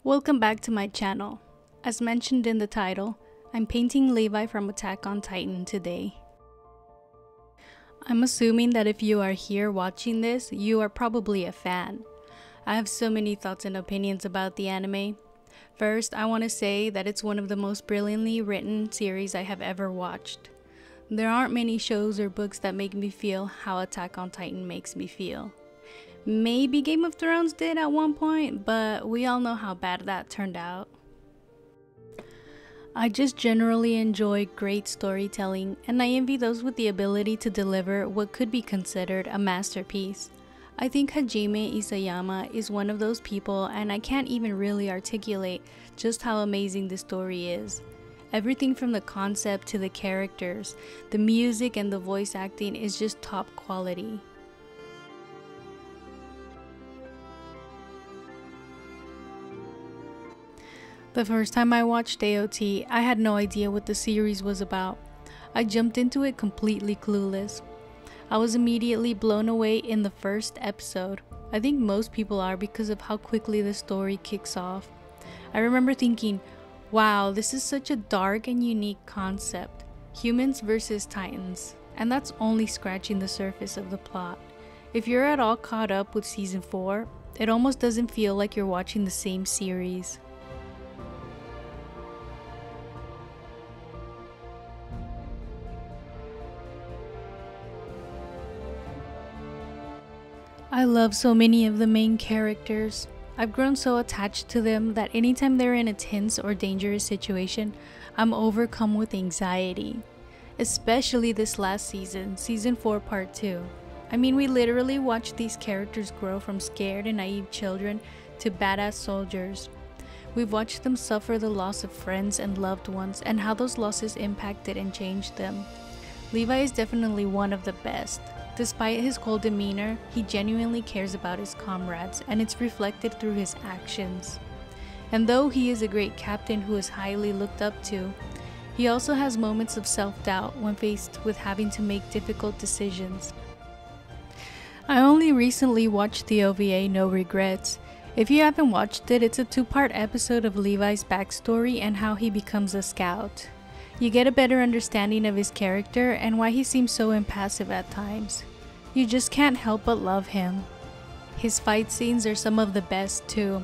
Welcome back to my channel. As mentioned in the title, I'm painting Levi from Attack on Titan today. I'm assuming that if you are here watching this, you are probably a fan. I have so many thoughts and opinions about the anime. First, I want to say that it's one of the most brilliantly written series I have ever watched. There aren't many shows or books that make me feel how Attack on Titan makes me feel. Maybe Game of Thrones did at one point, but we all know how bad that turned out. I just generally enjoy great storytelling, and I envy those with the ability to deliver what could be considered a masterpiece. I think Hajime Isayama is one of those people, and I can't even really articulate just how amazing the story is. Everything from the concept to the characters, the music and the voice acting is just top quality. The first time I watched AOT, I had no idea what the series was about. I jumped into it completely clueless. I was immediately blown away in the first episode. I think most people are because of how quickly the story kicks off. I remember thinking, wow, this is such a dark and unique concept. Humans versus Titans. And that's only scratching the surface of the plot. If you're at all caught up with season 4, it almost doesn't feel like you're watching the same series. I love so many of the main characters. I've grown so attached to them that anytime they're in a tense or dangerous situation, I'm overcome with anxiety. Especially this last season, season 4 part 2. I mean, we literally watched these characters grow from scared and naive children to badass soldiers. We've watched them suffer the loss of friends and loved ones and how those losses impacted and changed them. Levi is definitely one of the best. Despite his cold demeanor, he genuinely cares about his comrades, and it's reflected through his actions. And though he is a great captain who is highly looked up to, he also has moments of self-doubt when faced with having to make difficult decisions. I only recently watched the OVA No Regrets. If you haven't watched it, it's a 2-part episode of Levi's backstory and how he becomes a scout. You get a better understanding of his character and why he seems so impassive at times. You just can't help but love him. His fight scenes are some of the best too.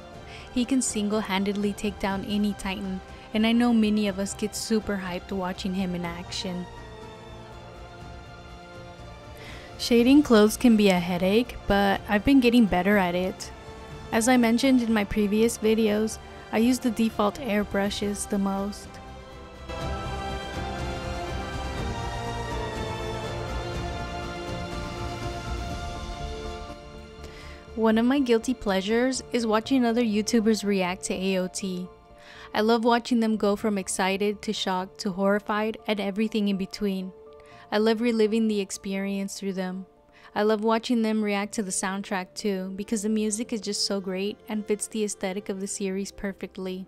He can single-handedly take down any Titan, and I know many of us get super hyped watching him in action. Shading clothes can be a headache, but I've been getting better at it. As I mentioned in my previous videos, I use the default airbrushes the most. One of my guilty pleasures is watching other YouTubers react to AOT. I love watching them go from excited to shocked to horrified and everything in between. I love reliving the experience through them. I love watching them react to the soundtrack too, because the music is just so great and fits the aesthetic of the series perfectly.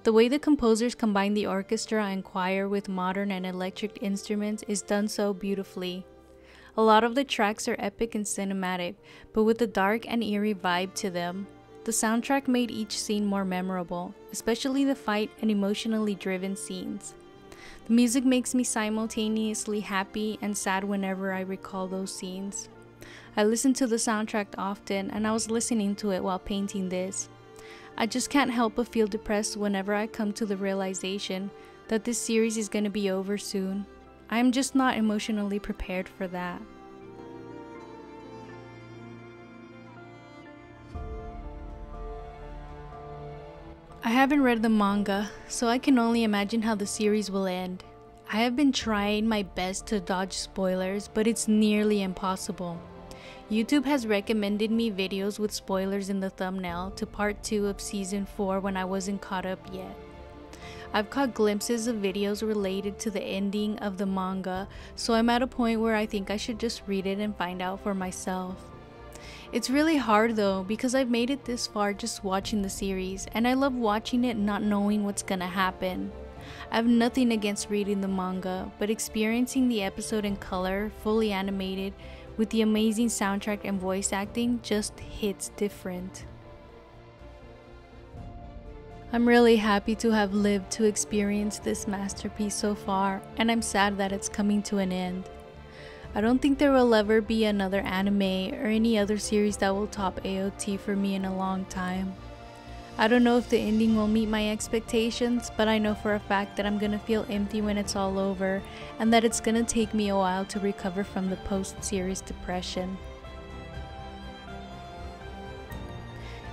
The way the composers combine the orchestra and choir with modern and electric instruments is done so beautifully. A lot of the tracks are epic and cinematic, but with a dark and eerie vibe to them. The soundtrack made each scene more memorable, especially the fight and emotionally driven scenes. The music makes me simultaneously happy and sad whenever I recall those scenes. I listen to the soundtrack often, and I was listening to it while painting this. I just can't help but feel depressed whenever I come to the realization that this series is going to be over soon. I'm just not emotionally prepared for that. I haven't read the manga, so I can only imagine how the series will end. I have been trying my best to dodge spoilers, but it's nearly impossible. YouTube has recommended me videos with spoilers in the thumbnail to part 2 of season 4 when I wasn't caught up yet. I've caught glimpses of videos related to the ending of the manga, so I'm at a point where I think I should just read it and find out for myself. It's really hard though, because I've made it this far just watching the series, and I love watching it not knowing what's gonna happen. I have nothing against reading the manga, but experiencing the episode in color, fully animated, with the amazing soundtrack and voice acting just hits different. I'm really happy to have lived to experience this masterpiece so far, and I'm sad that it's coming to an end. I don't think there will ever be another anime or any other series that will top AOT for me in a long time. I don't know if the ending will meet my expectations, but I know for a fact that I'm gonna feel empty when it's all over, and that it's gonna take me a while to recover from the post-series depression.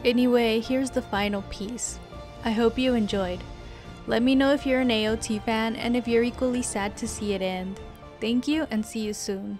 Anyway, here's the final piece. I hope you enjoyed. Let me know if you're an AOT fan and if you're equally sad to see it end. Thank you and see you soon.